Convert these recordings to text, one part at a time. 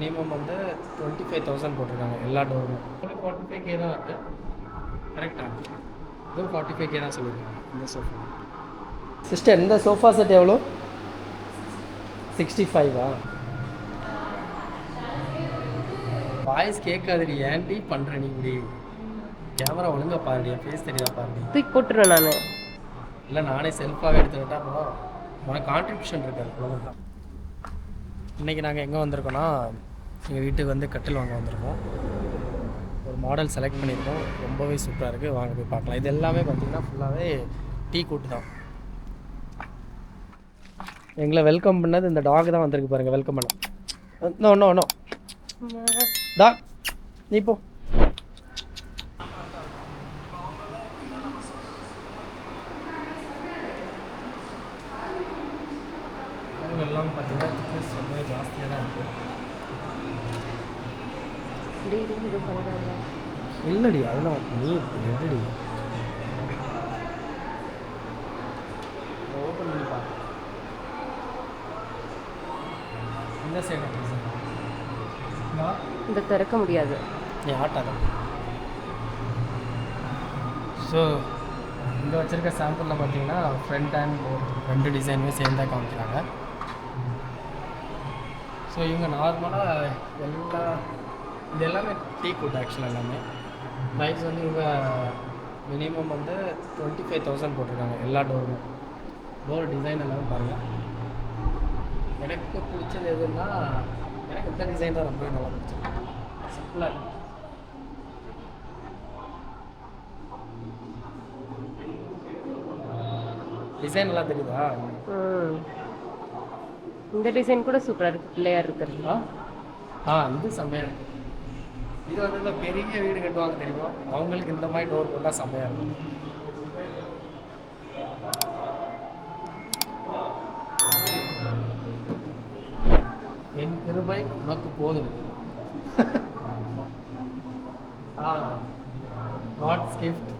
Minimum வந்து 25,000 போட்டிருக்காங்க எல்லா டோருமே. 45K தான் இருக்குது கரெக்டாக. இதுவும் 45K தான் சொல்லியிருக்காங்க இந்த சோஃபா. சிஸ்டர் இந்த சோஃபா செட் எவ்வளோ? 65ஆ? வாய்ஸ் கேட்காதுடி, ஏன்டி பண்ணுற நீ இப்படி? கேமரா ஒழுங்காக பாருடி, ஃபேஸ் தெரியாத பாருடி. தூக்கி போட்டுருவேன் நான். இல்லை நானே செல்ஃபாகவே எடுத்துக்கிட்டா அப்புறம் உனக்கு கான்ட்ரிபியூஷன் இருக்காது அவ்வளோதான். இன்றைக்கி நாங்கள் எங்கே வந்திருக்கோன்னா எங்கள் வீட்டுக்கு வந்து கட்டில் வாங்க வந்திருக்கோம். ஒரு மாடல் செலக்ட் பண்ணியிருக்கோம், ரொம்பவே சூப்பராக இருக்குது. வாங்க போய் பார்க்கலாம். இது எல்லாமே பார்த்திங்கன்னா ஃபுல்லாகவே டீ கூட்டு தான். எங்களை வெல்கம் பண்ணது இந்த டாக் தான் வந்திருக்கு பாருங்கள். வெல்கம் பண்ண நோ நோ நோ டாக் நீ போ. எல்லாம் பார்த்தீங்கன்னா திக்னஸ் ரொம்பவே ஜாஸ்தியாக தான் இருக்குது. இல்லடி அதெல்லாம் நீ எப்படி ஓப்பன் பண்ணி பார்க்க இந்த சைடு இந்த திறக்க முடியாது, நீ ஆட்டாத. ஸோ இங்கே வச்சுருக்க சாம்பிளில் பார்த்தீங்கன்னா ஃப்ரண்ட் அண்ட் ரெண்டு டிசைனுமே சேர்ந்தா காமிக்கிறாங்க. ஸோ இவங்க நார்மலாக இது எல்லாமே டீ குட் ஆக்சுவலாக எல்லாமே. ப்ரைஸ் வந்து இவங்க மினிமம் வந்து 25,000 போட்டிருக்காங்க எல்லா டோருமே. டோர் டிசைன் எல்லாமே பாருங்கள். எனக்கு பிடிச்சது எதுன்னா எனக்கு இந்த டிசைன் தான் ரொம்பவே நல்லா பிடிச்சது. சிம்பிளாக டிசைன் நல்லா தெரியுதா? இந்த டிசைன் கூட சூப்பராக இருக்குது, பிள்ளையார் இருக்கிறது. இது செம்மையாக இருக்குது. இது வந்து இந்த பெரிய வீடு கட்டுவாங்க தெரியுமா, அவங்களுக்கு இந்த மாதிரி டோர் போட்டால் செம்மையாக இருக்கும். என் கிருபை உனக்கு போதும். God's gift.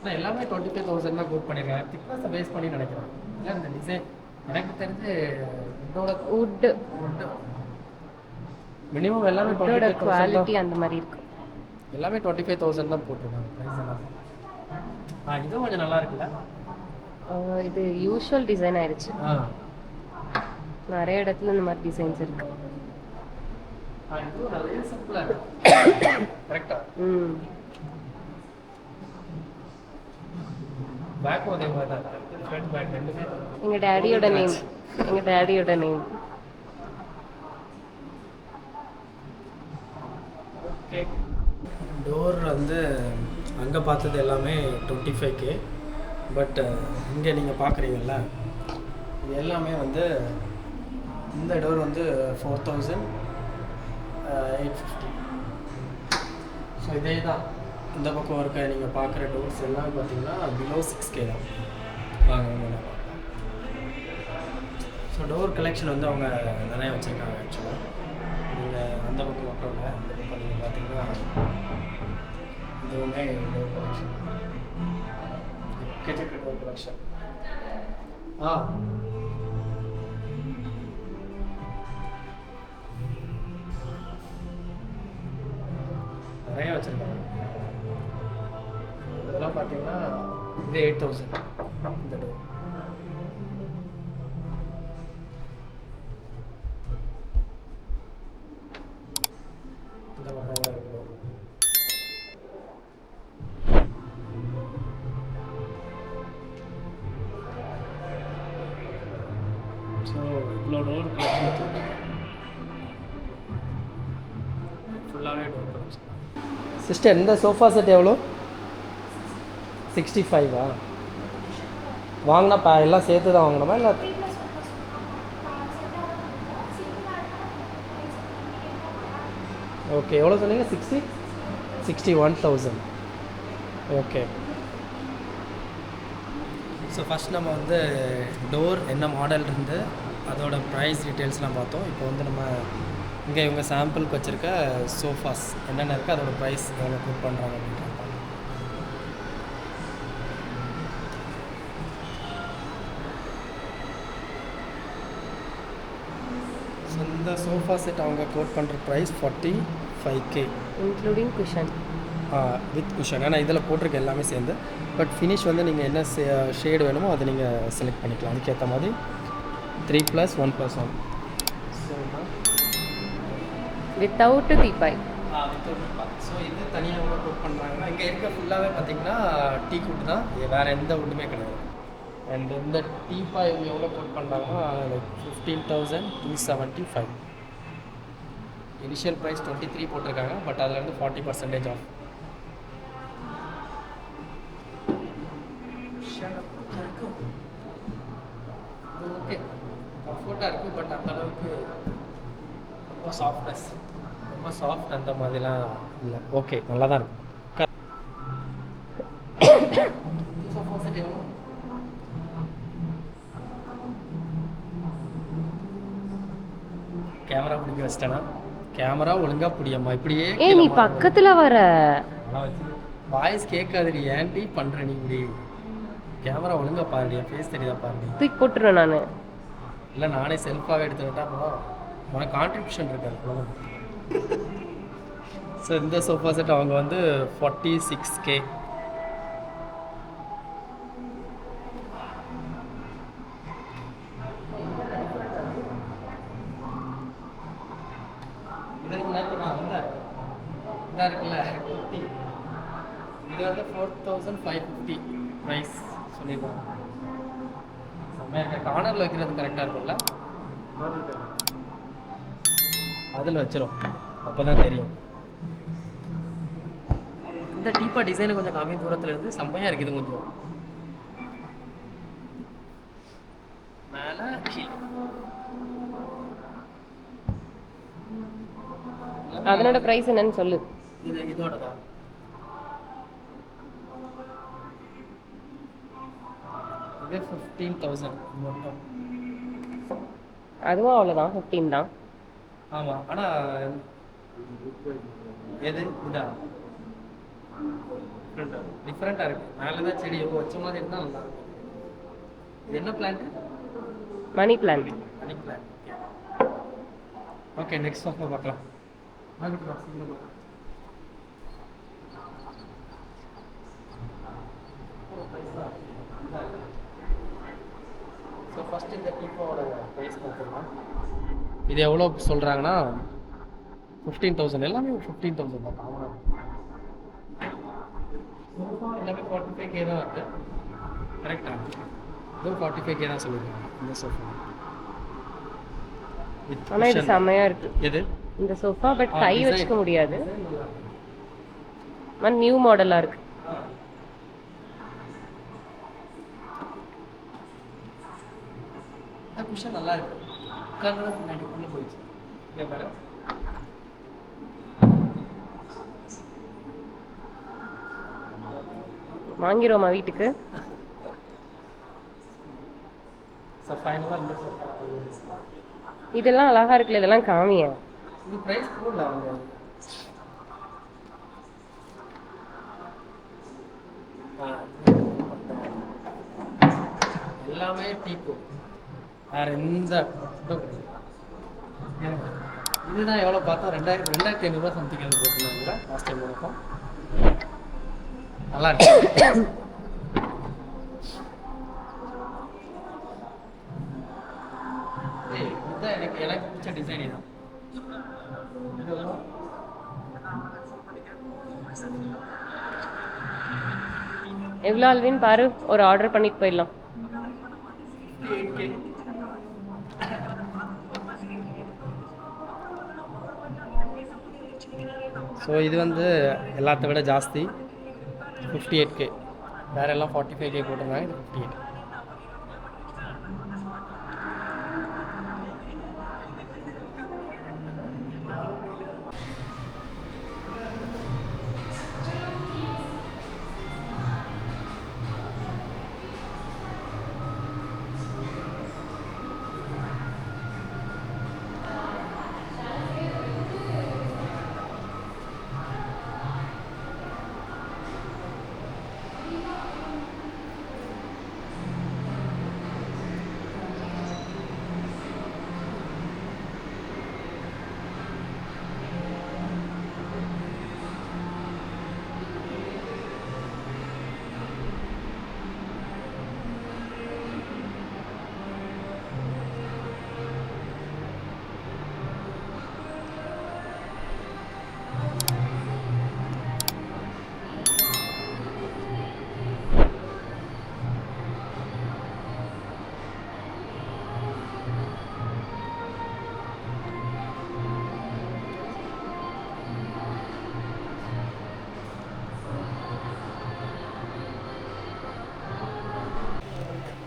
நான் எல்லாமே 25,000 தான் கோட் பண்ணியிருக்கேன். திக்னஸை பேஸ் பண்ணி நினைக்கிறேன். இல்லை இந்த டிசைன் எனக்கு தெரிஞ்சு இதோட வுட்டு மினிமம் எல்லாமே குவாலிட்டி அந்த மாதிரி இருக்கும். எல்லாமே 25,000 தான் போட்டிருக்காங்க ப்ரைஸ் எல்லாம். இதுவும் கொஞ்சம் நல்லா இருக்குல்ல. இது யூஷுவல் டிசைன் ஆயிடுச்சு. நிறைய இடத்துல இந்த மாதிரி டிசைன்ஸ் இருக்கு. இதுவும் நிறைய சிம்பிளா இருக்கு. கரெக்டா. பேக் அதே மாதிரி தான். ஃப்ரண்ட் பேக் ரெண்டுமே எங்க டாடியோட நேம். டோர் வந்து அங்கே பார்த்தது எல்லாமே 25K. பட் இங்கே நீங்கள் பார்க்குறீங்கல்ல, இது எல்லாமே வந்து இந்த டோர் வந்து 4,850. ஸோ இதே தான் இந்த பக்கம் இருக்க நீங்கள் பார்க்குற டோர்ஸ் எல்லாமே பார்த்தீங்கன்னா பிலோ 6K தான். வாங்க ஸோ டோர் கலெக்ஷன் வந்து அவங்க நிறையா வச்சுருக்காங்க ஆக்சுவலாக. நீங்கள் அந்த பக்கம் மட்டும் இல்லை, இந்த பக்கம் நீங்கள் பார்த்தீங்கன்னா இதுவுமே டோர் கலெக்ஷன், எக்கச்சக்க டோர் கலெக்ஷன். நிறைய வச்சுருக்காங்க. இதெல்லாம் பார்த்தீங்கன்னா இது 8,000 இந்த டோர். இந்த பக்கம் இருக்கும். ஸோ இவ்வளோ டோர் கலெக்ஷன் ஃபுல்லாகவே டோர் கலெக்ஷன். சிஸ்டர் இந்த சோஃபா செட் எவ்வளோ? 65ஆ? வாங்கினா எல்லாம் சேர்த்து தான் வாங்கணுமா இல்லை? ஓகே, எவ்வளோ சொன்னீங்க? 61,000. ஓகே. ஸோ ஃபஸ்ட் நம்ம வந்து டோர் என்ன மாடல் இருந்து அதோட ப்ரைஸ் டீட்டெயில்ஸ்லாம் பார்த்தோம். இப்போ வந்து நம்ம இங்கே இவங்க சாம்பிளுக்கு வச்சுருக்க சோஃபாஸ் என்னென்ன இருக்குது, அதோட ப்ரைஸ் எவ்வளோ கோட் பண்ணுறாங்க அப்படின்ட்டு. ஸோ இந்த சோஃபா செட் அவங்க கோட் பண்ணுற price 45K including cushion. With cushion. ஏன்னா இதில் போட்டிருக்க எல்லாமே சேர்ந்து. பட் ஃபினிஷ் வந்து நீங்கள் என்ன ஷேடு வேணுமோ அதை நீங்கள் செலக்ட் பண்ணிக்கலாம். அதுக்கேற்ற மாதிரி 3+1+1. வித்தவுட் தீபாய். ஸோ இது தனியாக கூட கோட் பண்ணுறாங்கன்னா இங்கே இருக்க ஃபுல்லாகவே பார்த்தீங்கன்னா டீ குட் தான், வேறு எந்த வுட்டுமே கிடையாது. அண்ட் இந்த டீபாய் எவ்வளோ கோட் பண்ணுறாங்கன்னா லைக் 15,275. இனிஷியல் ப்ரைஸ் 23 போட்டிருக்காங்க, பட் அதில் வந்து 40% ஆஃப். ஓகே, கம்ஃபர்ட்டாக இருக்குது, பட் அந்த அளவுக்கு ரொம்ப சாஃப்ட்னஸ், ரொம்ப சாஃப்ட் அந்த மாதிரிலாம் இல்லை. ஓகே, நல்லா தான் இருக்கும். கேமரா பிடிக்க வச்சிட்டேன்னா கேமரா ஒழுங்காக பிடியம்மா. இப்படியே ஏய் நீ பக்கத்துல வர வாய்ஸ் கேட்காதுடி, ஏன்டி பண்ணுற நீ இப்படி? கேமரா ஒழுங்காக பாருடி, என் ஃபேஸ் தெரியுதா பாருடி. தூக்கி போட்டுருவேன் நான். இல்லை நானே செல்ஃபாகவே எடுத்துக்கிட்டா அப்புறம் உனக்கு கான்ட்ரிபியூஷன் இருக்காது. ஸோ இந்த சோஃபா செட் அவங்க வந்து 46K. இதுக்கு நேற்று நான் வந்தேன், இதாக இருக்குல்ல 50. இது வந்து 4550 ப்ரைஸ் சொல்லியிருக்காங்க. செம்மையாக இருக்க. கார்னரில் வைக்கிறது கரெக்டாக இருக்கும்ல, அதில் வச்சிரும், அப்போ தான் தெரியும். இந்த டீப்பா டிசைனு கொஞ்சம் கம்மி தூரத்தில் இருந்து செம்மையாக இருக்குது. கொஞ்சம் மேலே கீழே. அதனோட பிரைஸ் என்னன்னு சொல்லு. இது இதோட தான். இது 15,000 மட்டும். அதுவும் அவ்வளோதான், 15 தான். ஆமாம், ஆனால் எது இதா டிஃப்ரெண்ட்டாக இருக்குது. மேலே தான் செடி எவ்வளோ வச்ச மாதிரி இருந்தால் நல்லா இருக்கும். இது என்ன plant? Money plant. Money plant. Okay, next sofa பார்க்கலாம். ஸோ ஃபஸ்ட் இந்த டீப்போட ப்ரைஸ் பார்த்துக்கலாம். இது எவ்வளோ சொல்கிறாங்கன்னா 15,000. எல்லாமே 15,000 தான் காமனாக. எல்லாமே 45K தான் வருது. கரெக்டாக இதுவும் 45K தான் சொல்லியிருக்காங்க இந்த சோஃபா. ஆனால் இது செம்மையா இருக்கு எது இந்த சோஃபா. பட் கை வச்சுக்க முடியாது. நியூ மாடலாக இருக்கு. குஷன் நல்லா இருக்கு. உட்கார்ந்து முன்னாடி உள்ள போயிடுச்சு. இங்கே பாரு. வாங்கிடுவோமா வீட்டுக்கு? சார் ஃபைனலாக இந்த சோஃபா. இதெல்லாம் அழகா இருக்குல்ல, இதெல்லாம் காமியா? இது ப்ரைஸ் போடல அவங்க. எல்லாமே டீப்பு, வேறு எந்த இதுதான் எவ்வளோ பார்த்தா 2,500 சம்திங் அது போட்டுருந்தாங்களா லாஸ்ட் டைம் வரைக்கும். நல்லா இருக்கு. இதுதான் எனக்கு பிடிச்ச டிசைன் தான். எவ்வளோ ஆல்வின் பாரு, ஒரு ஆர்டர் பண்ணிட்டு போயிடலாம். ஸோ இது வந்து எல்லாத்த விட ஜாஸ்தி 58K. வேற எல்லாம் 45K போட்டிருந்தாங்க, இது 58.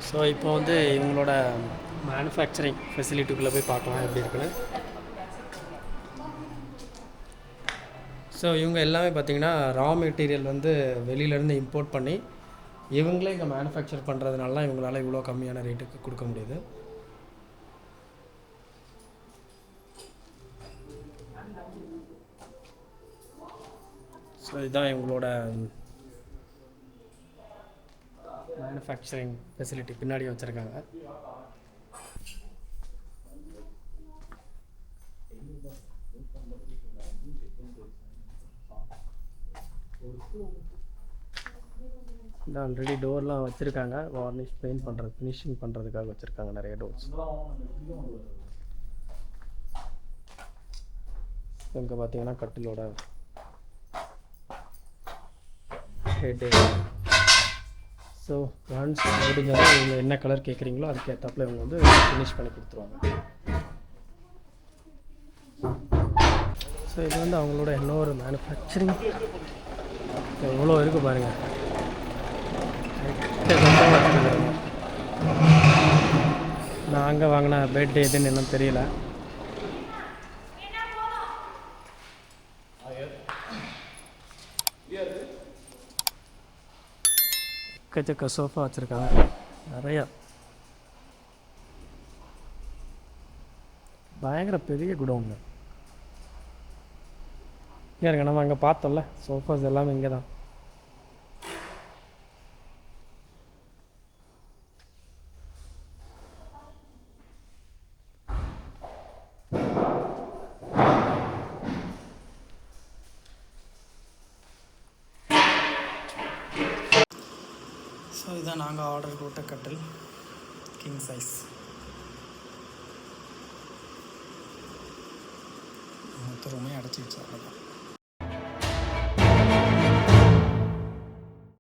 ஸோ இப்போ வந்து இவங்களோட மேனுஃபேக்சரிங் ஃபெசிலிட்டிக்குள்ளே போய் பார்க்கலாம் எப்படி இருக்குன்னு. ஸோ இவங்க எல்லாமே பார்த்திங்கன்னா ரா மெட்டீரியல் வந்து வெளியிலேருந்து இம்போர்ட் பண்ணி இவங்களே இங்கே மேனுஃபேக்சர் பண்ணுறதுனால தான் இவங்களால இவ்வளோ கம்மியான ரேட்டுக்கு கொடுக்க முடியுது. ஸோ இதுதான் இவங்களோட மேனுஃபேக்சரிங் ஃபெசிலிட்டி பின்னாடி வச்சுருக்காங்க. இந்த ஆல்ரெடி டோர்லாம் வச்சுருக்காங்க, வார்னிஷ் பெயிண்ட் பண்ணுறது ஃபினிஷிங் பண்ணுறதுக்காக வச்சுருக்காங்க நிறைய டோர்ஸ். இங்கே பார்த்தீங்கன்னா கட்டிலோட ஹெட்டு. ஸோ ஒன்ஸ் முடிஞ்சாலும் இவங்க என்ன கலர் கேட்குறீங்களோ அதுக்கு ஏற்றாப்புல இவங்க வந்து ஃபினிஷ் பண்ணி கொடுத்துருவாங்க. ஸோ இது வந்து அவங்களோட இன்னொரு மேனுஃபேக்சரிங். எவ்வளோ இருக்குது பாருங்கள். நாங்கள் வாங்கின பெட் எதுன்னு இன்னும் தெரியல. எக்கச்சக்க சோஃபா வச்சுருக்காங்க நிறையா. பயங்கர பெரிய குடோங்க. இங்கே இருங்க, நம்ம அங்கே பார்த்தோம்ல சோஃபாஸ் எல்லாமே இங்கே தான். ஸோ இதுதான் நாங்கள் ஆர்டர் போட்ட கட்டில், கிங் சைஸ். மொத்த ரூமே அடைச்சி வச்சோம்.